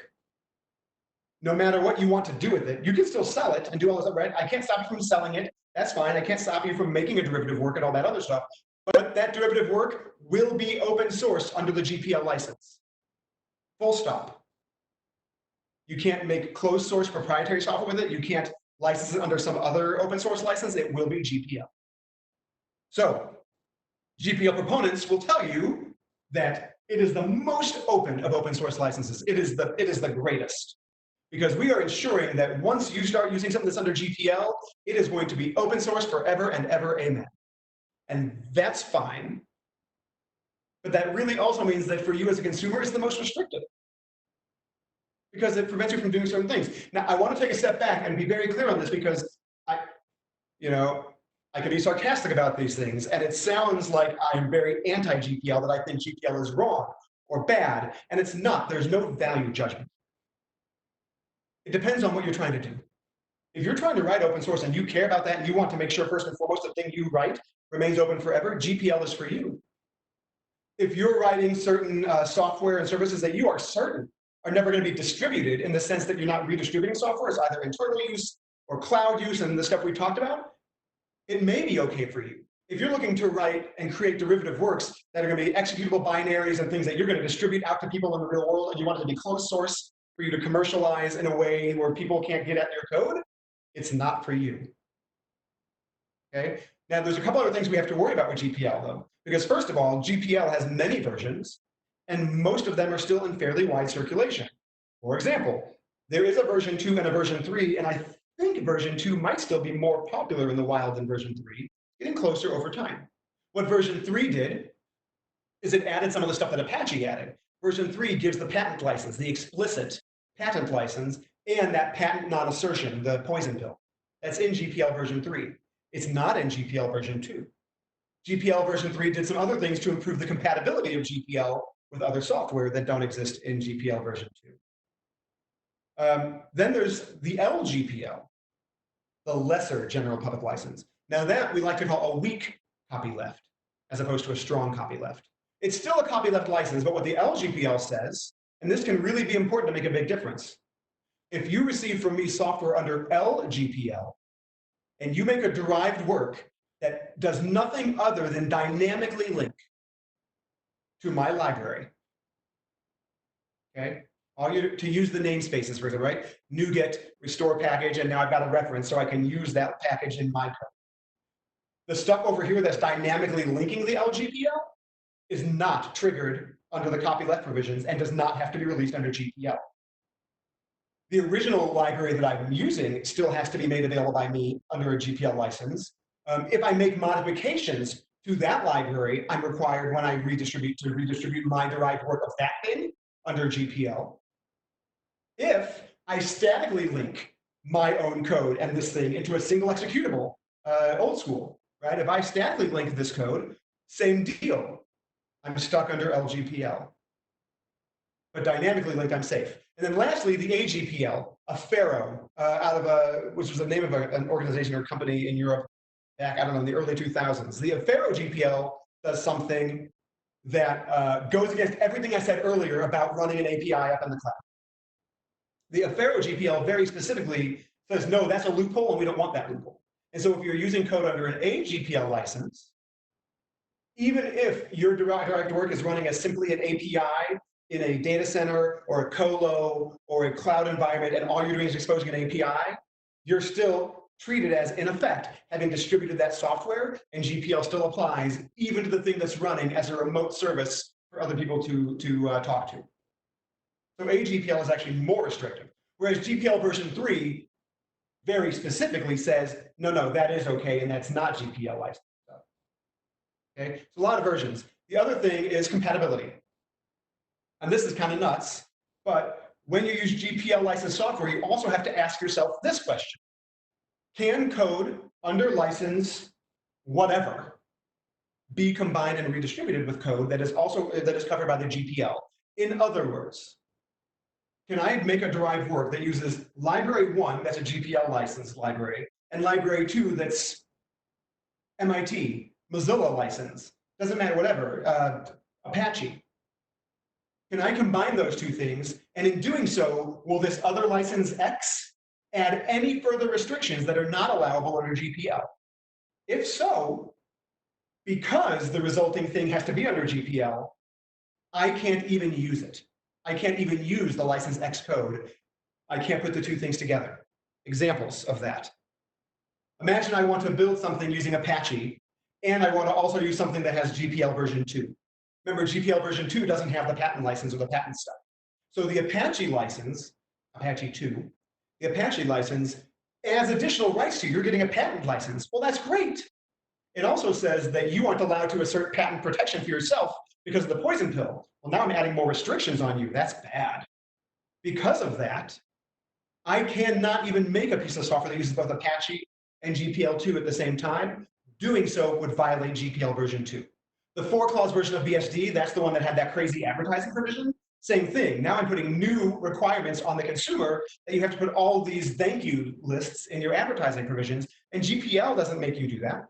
no matter what you want to do with it, you can still sell it and do all this stuff, right? I can't stop you from selling it. That's fine. I can't stop you from making a derivative work and all that other stuff. But that derivative work will be open source under the GPL license. Full stop. You can't make closed source proprietary software with it. You can't license it under some other open source license. It will be GPL. So GPL proponents will tell you that it is the most open of open source licenses. It is the greatest, because we are ensuring that once you start using something that's under GPL, it is going to be open source forever and ever, amen. And that's fine. But that really also means that for you as a consumer, it's the most restrictive, because it prevents you from doing certain things. Now, I want to take a step back and be very clear on this, because I can be sarcastic about these things, and it sounds like I'm very anti-GPL, that I think GPL is wrong or bad, and it's not. There's no value judgment. It depends on what you're trying to do. If you're trying to write open source and you care about that and you want to make sure first and foremost the thing you write remains open forever, GPL is for you. If you're writing certain software and services that you are certain are never going to be distributed, in the sense that you're not redistributing software as either internal use or cloud use and the stuff we talked about, it may be okay for you. If you're looking to write and create derivative works that are going to be executable binaries and things that you're going to distribute out to people in the real world, and you want it to be closed source for you to commercialize in a way where people can't get at your code, it's not for you. Okay? Now, there's a couple other things we have to worry about with GPL, though, because first of all, GPL has many versions, and most of them are still in fairly wide circulation. For example, there is a version 2 and a version 3, and I think version 2 might still be more popular in the wild than version 3, getting closer over time. What version 3 did is it added some of the stuff that Apache added. Version 3 gives the patent license, the explicit patent license, and that patent non-assertion, the poison pill. That's in GPL version 3. It's not in GPL version 2. GPL version 3 did some other things to improve the compatibility of GPL with other software that don't exist in GPL version 2. Then there's the LGPL, the lesser general public license. Now that we like to call a weak copyleft, as opposed to a strong copyleft. It's still a copyleft license, but what the LGPL says, and this can really be important to make a big difference. If you receive from me software under LGPL, and you make a derived work that does nothing other than dynamically link to my library, okay? All you to use the namespaces, for example, right? NuGet restore package, and now I've got a reference, so I can use that package in my code. The stuff over here that's dynamically linking the LGPL is not triggered under the copyleft provisions and does not have to be released under GPL. The original library that I'm using still has to be made available by me under a GPL license. If I make modifications to that library, I'm required, when I redistribute, to redistribute my derived work of that thing under GPL. If I statically link my own code and this thing into a single executable, old school, right? If I statically link this code, same deal. I'm stuck under LGPL. But dynamically linked, I'm safe. And then lastly, the AGPL, a Pharaoh, which was the name of an organization or company in Europe back, I don't know, in the early 2000s. The Pharaoh GPL does something that goes against everything I said earlier about running an API up in the cloud. The Pharaoh GPL very specifically says, no, that's a loophole, and we don't want that loophole. And so if you're using code under an AGPL license, even if your derived work is running as simply an API in a data center or a colo or a cloud environment, and all you're doing is exposing an API, you're still treated as, in effect, having distributed that software, and GPL still applies even to the thing that's running as a remote service for other people to talk to. So AGPL is actually more restrictive, whereas GPL version 3 very specifically says, no, that is okay, and that's not GPL license. Okay, so a lot of versions. The other thing is compatibility. And this is kind of nuts, but when you use GPL licensed software, you also have to ask yourself this question. Can code under license whatever be combined and redistributed with code that is covered by the GPL? In other words, can I make a derived work that uses library 1, that's a GPL licensed library, and library 2, that's MIT, Mozilla license, doesn't matter, whatever, Apache? Can I combine those two things? And in doing so, will this other license X add any further restrictions that are not allowable under GPL? If so, because the resulting thing has to be under GPL, I can't even use it. I can't even use the license X code. I can't put the two things together. Examples of that. Imagine I want to build something using Apache, and I want to also use something that has GPL version 2. Remember, GPL version 2 doesn't have the patent license or the patent stuff. So the Apache license, Apache 2, the Apache license adds additional rights to you. You're getting a patent license. Well, that's great. It also says that you aren't allowed to assert patent protection for yourself because of the poison pill. Well, now I'm adding more restrictions on you. That's bad. Because of that, I cannot even make a piece of software that uses both Apache and GPL2 at the same time. Doing so would violate GPL version 2. The 4-clause version of BSD, that's the one that had that crazy advertising provision. Same thing. Now I'm putting new requirements on the consumer that you have to put all these thank you lists in your advertising provisions, and GPL doesn't make you do that.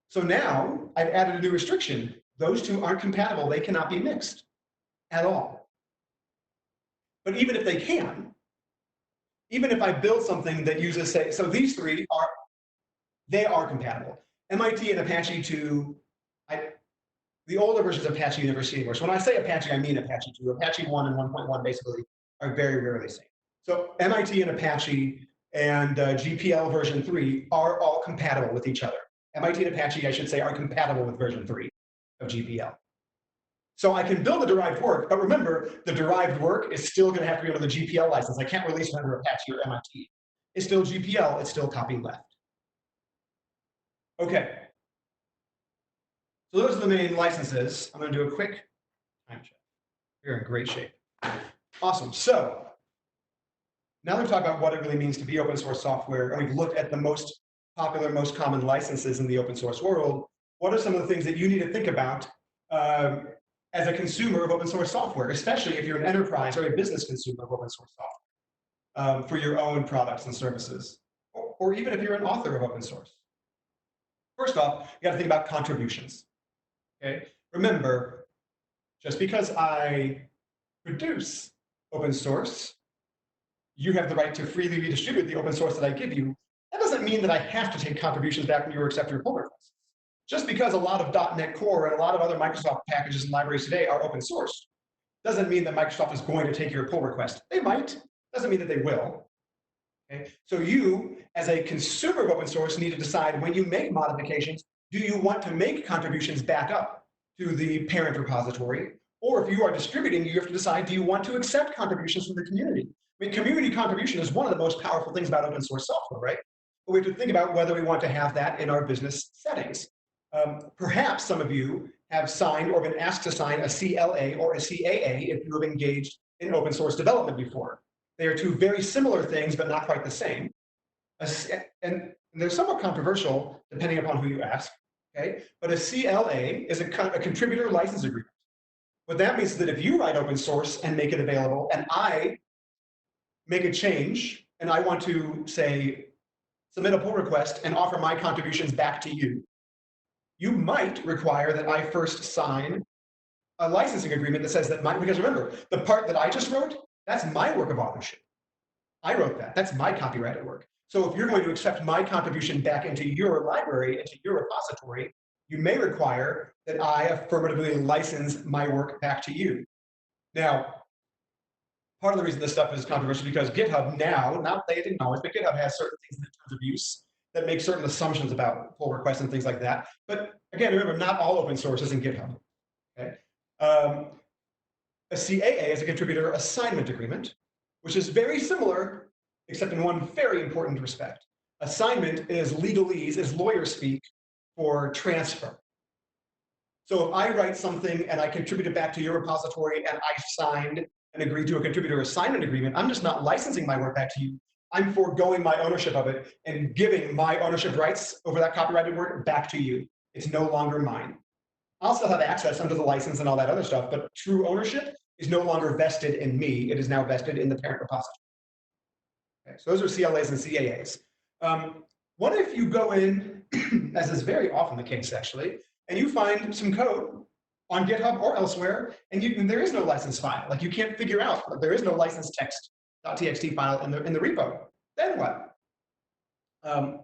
So now I've added a new restriction. Those two aren't compatible. They cannot be mixed at all. But even if they can, even if I build something that uses, say, so these three are, they are compatible. MIT and Apache 2, the older versions of Apache you never see anymore. So when I say Apache, I mean Apache 2. Apache 1 and 1.1 basically are very rarely same. So MIT and Apache and GPL version 3 are all compatible with each other. MIT and Apache, I should say, are compatible with version 3 of GPL. So I can build a derived work, but remember, the derived work is still going to have to be under the GPL license. I can't release it under Apache or MIT. It's still GPL, it's still copyleft. Okay. So those are the main licenses. I'm going to do a quick time check. You're in great shape. Awesome. So now we've talked about what it really means to be open source software, and we've looked at the most popular, most common licenses in the open source world. What are some of the things that you need to think about as a consumer of open source software, especially if you're an enterprise or a business consumer of open source software for your own products and services, or even if you're an author of open source? First off, you got to think about contributions. Okay, remember, just because I produce open source, you have the right to freely redistribute the open source that I give you. That doesn't mean that I have to take contributions back from you or accept your pull requests. Just because a lot of .NET Core and a lot of other Microsoft packages and libraries today are open source, doesn't mean that Microsoft is going to take your pull request. They might, doesn't mean that they will. Okay? So you, as a consumer of open source, need to decide when you make modifications, do you want to make contributions back up to the parent repository? Or if you are distributing, you have to decide, do you want to accept contributions from the community? I mean, community contribution is one of the most powerful things about open source software, right? But we have to think about whether we want to have that in our business settings. Perhaps some of you have signed or been asked to sign a CLA or a CAA if you have engaged in open source development before. They are two very similar things, but not quite the same. And they're somewhat controversial depending upon who you ask, okay? But a CLA is a contributor license agreement. What that means is that if you write open source and make it available, and I make a change, and I want to, say, submit a pull request and offer my contributions back to you, you might require that I first sign a licensing agreement that says that because remember, the part that I just wrote, that's my work of authorship. I wrote that. That's my copyrighted work. So if you're going to accept my contribution back into your library, into your repository, you may require that I affirmatively license my work back to you. Now, part of the reason this stuff is controversial because GitHub now, not they acknowledge, but GitHub has certain things in terms of use that make certain assumptions about pull requests and things like that. But again, remember, not all open source is in GitHub. Okay? A CAA is a contributor assignment agreement, which is very similar, except in one very important respect. Assignment is legalese, is lawyer speak for transfer. So if I write something and I contribute it back to your repository and I signed and agreed to a contributor assignment agreement, I'm just not licensing my work back to you. I'm foregoing my ownership of it and giving my ownership rights over that copyrighted work back to you. It's no longer mine. I'll still have access under the license and all that other stuff, but true ownership is no longer vested in me. It is now vested in the parent repository. Okay, so those are CLAs and CAAs. What if you go in, as is very often the case actually, and you find some code on GitHub or elsewhere, and there is no license file. Like you can't figure out, there is no license text.txt file in the repo. Then what? A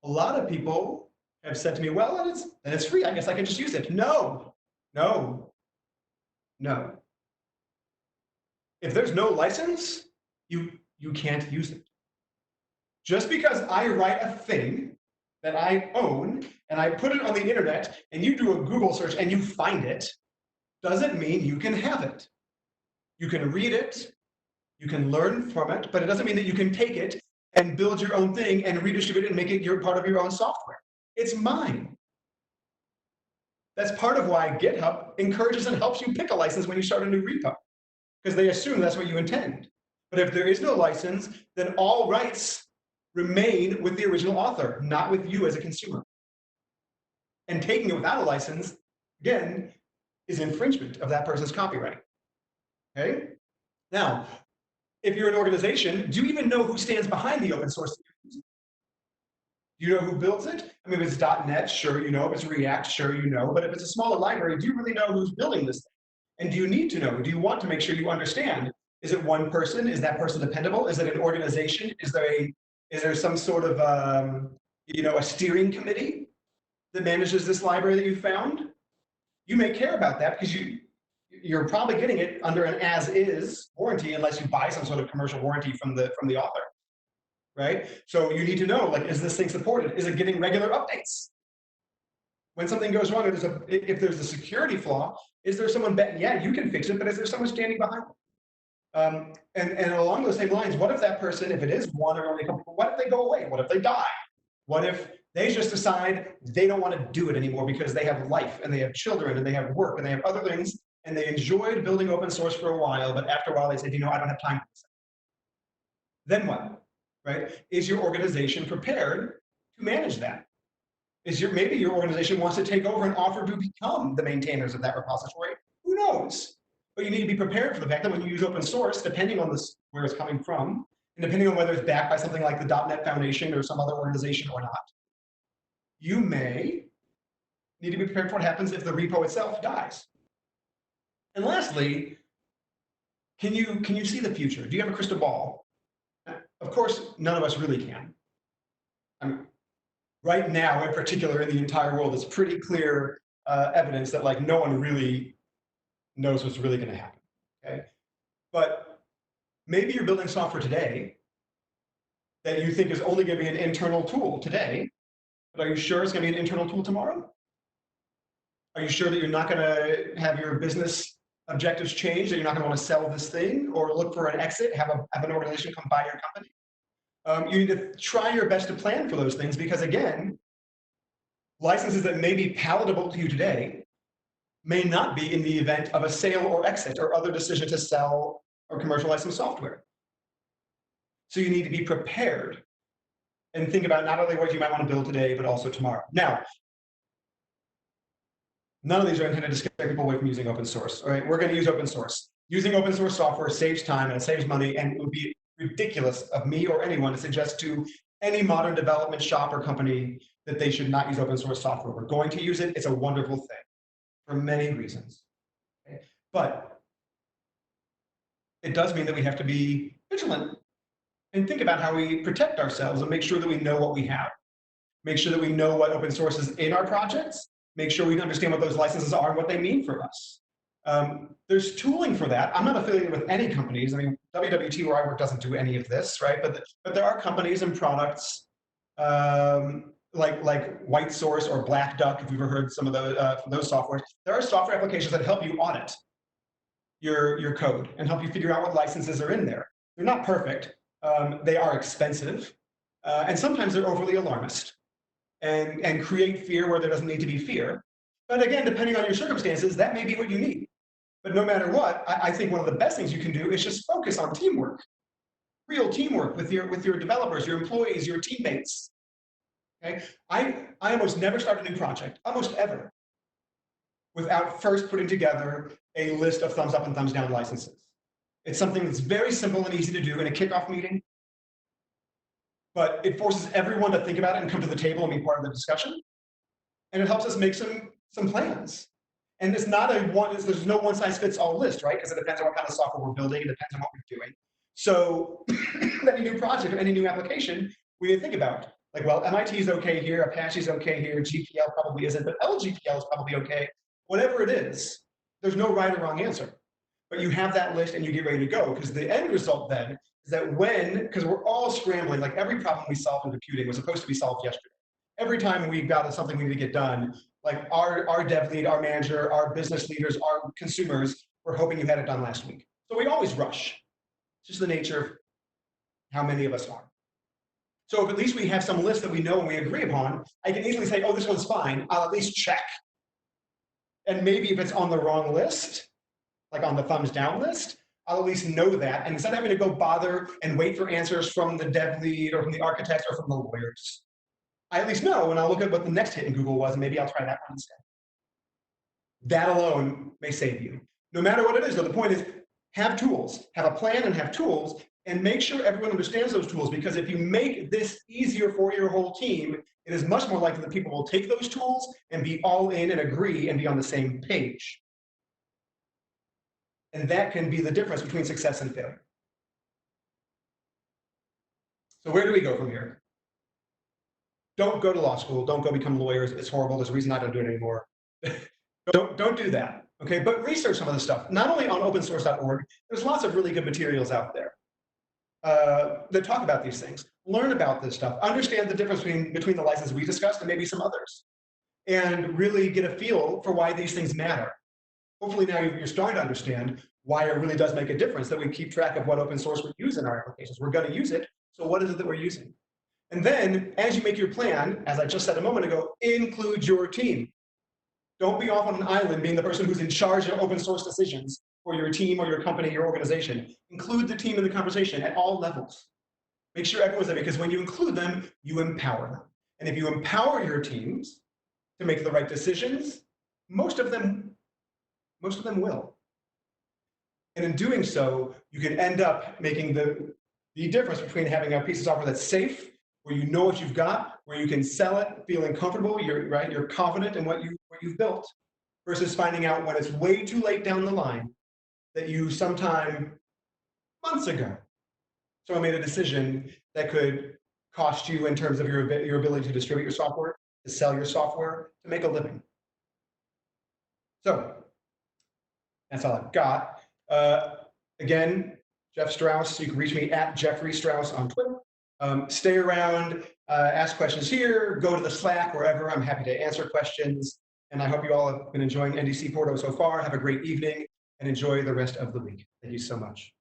lot of people have said to me, well, then it's free. I guess I can just use it. No, no, no. If there's no license, you can't use it. Just because I write a thing that I own and I put it on the internet and you do a Google search and you find it, doesn't mean you can have it. You can read it, you can learn from it, but it doesn't mean that you can take it and build your own thing and redistribute it and make it your part of your own software. It's mine. That's part of why GitHub encourages and helps you pick a license when you start a new repo, because they assume that's what you intend. But if there is no license, then all rights remain with the original author, not with you as a consumer. And taking it without a license, again, is infringement of that person's copyright. Okay? Now, if you're an organization, do you even know who stands behind the open source? Do you know who builds it? I mean, if it's .NET, sure you know. If it's React, sure you know. But if it's a smaller library, do you really know who's building this thing? And do you need to know? Do you want to make sure you understand? Is it one person? Is that person dependable? Is it an organization? Is there some sort of a steering committee that manages this library that you found? You may care about that because you're probably getting it under an as-is warranty unless you buy some sort of commercial warranty from the author, right? So you need to know, like, is this thing supported? Is it getting regular updates? When something goes wrong, if there's a security flaw, is there someone betting, yeah, you can fix it, but is there someone standing behind it? And along those same lines, what if that person, if it is one or only a couple people, what if they go away? What if they die? What if they just decide they don't want to do it anymore because they have life and they have children and they have work and they have other things and they enjoyed building open source for a while, but after a while they said, I don't have time for this. Then what, right? Is your organization prepared to manage that? Maybe your organization wants to take over and offer to become the maintainers of that repository. Who knows? But you need to be prepared for the fact that when you use open source, depending on where it's coming from, and depending on whether it's backed by something like the .NET Foundation or some other organization or not, you may need to be prepared for what happens if the repo itself dies. And lastly, can you see the future? Do you have a crystal ball? Of course, none of us really can. I mean, right now, in particular, in the entire world, it's pretty clear evidence that no one really knows what's really going to happen. Okay, but maybe you're building software today that you think is only going to be an internal tool today, but are you sure it's going to be an internal tool tomorrow? Are you sure that you're not going to have your business objectives change, that you're not going to want to sell this thing or look for an exit, have an organization come buy your company? You need to try your best to plan for those things because, again, licenses that may be palatable to you today may not be in the event of a sale or exit or other decision to sell or commercialize some software. So you need to be prepared and think about not only what you might want to build today, but also tomorrow. Now, none of these are intended to scare people away from using open source. All right, we're going to use open source. Using open source software saves time and it saves money, and it would be ridiculous of me or anyone to suggest to any modern development shop or company that they should not use open source software. We're going to use it. It's a wonderful thing for many reasons. Okay? But it does mean that we have to be vigilant and think about how we protect ourselves and make sure that we know what we have. Make sure that we know what open source is in our projects. Make sure we understand what those licenses are and what they mean for us. There's tooling for that. I'm not affiliated with any companies. I mean, WWT, where I work, doesn't do any of this, right? But there are companies and products like White Source or Black Duck, if you've ever heard some of those softwares. There are software applications that help you audit your code and help you figure out what licenses are in there. They're not perfect. They are expensive. And sometimes they're overly alarmist and create fear where there doesn't need to be fear. But again, depending on your circumstances, that may be what you need. But no matter what, I think one of the best things you can do is just focus on teamwork, real teamwork with your developers, your employees, your teammates. Okay? I almost never start a new project, almost ever, without first putting together a list of thumbs up and thumbs down licenses. It's something that's very simple and easy to do in a kickoff meeting, but it forces everyone to think about it and come to the table and be part of the discussion. And it helps us make some plans. And there's no one size fits all list, right? Because it depends on what kind of software we're building, it depends on what we're doing. So any new project or any new application, we need to think about, Like, well, MIT is okay here, Apache's okay here, GPL probably isn't, but LGPL is probably okay. Whatever it is, there's no right or wrong answer. But you have that list and you get ready to go, because the end result then is that because we're all scrambling, like every problem we solve in computing was supposed to be solved yesterday. Every time we've got something we need to get done, like our dev lead, our manager, our business leaders, our consumers, we're hoping you had it done last week. So we always rush. It's just the nature of how many of us are. So if at least we have some list that we know and we agree upon, I can easily say, oh, this one's fine. I'll at least check. And maybe if it's on the wrong list, like on the thumbs down list, I'll at least know that. And instead of having to go bother and wait for answers from the dev lead or from the architects or from the lawyers, I at least know, and I'll look at what the next hit in Google was, and maybe I'll try that one instead. That alone may save you. No matter what it is, though, the point is have tools, have a plan and have tools, and make sure everyone understands those tools, because if you make this easier for your whole team, it is much more likely that people will take those tools and be all in and agree and be on the same page. And that can be the difference between success and failure. So where do we go from here? Don't go to law school. Don't go become lawyers. It's horrible. There's a reason I don't do it anymore. Don't do that. Okay, but research some of this stuff. Not only on opensource.org, there's lots of really good materials out there that talk about these things. Learn about this stuff. Understand the difference between the licenses we discussed and maybe some others, and really get a feel for why these things matter. Hopefully now you're starting to understand why it really does make a difference that we keep track of what open source we use in our applications. We're going to use it, so what is it that we're using? And then, as you make your plan, as I just said a moment ago, include your team. Don't be off on an island being the person who's in charge of open source decisions for your team or your company, your organization. Include the team in the conversation at all levels. Make sure everyone's there, because when you include them, you empower them. And if you empower your teams to make the right decisions, most of them will. And in doing so, you can end up making the difference between having a piece of software that's safe, where you know what you've got, where you can sell it feeling comfortable, you're confident in what you've built, versus finding out when it's way too late down the line that you sometime months ago, someone made a decision that could cost you in terms of your ability to distribute your software, to sell your software, to make a living. So that's all I've got. Again, Jeff Strauss, you can reach me at Jeffrey Strauss on Twitter. Stay around, ask questions here, go to the Slack, wherever. I'm happy to answer questions. And I hope you all have been enjoying NDC Porto so far. Have a great evening and enjoy the rest of the week. Thank you so much.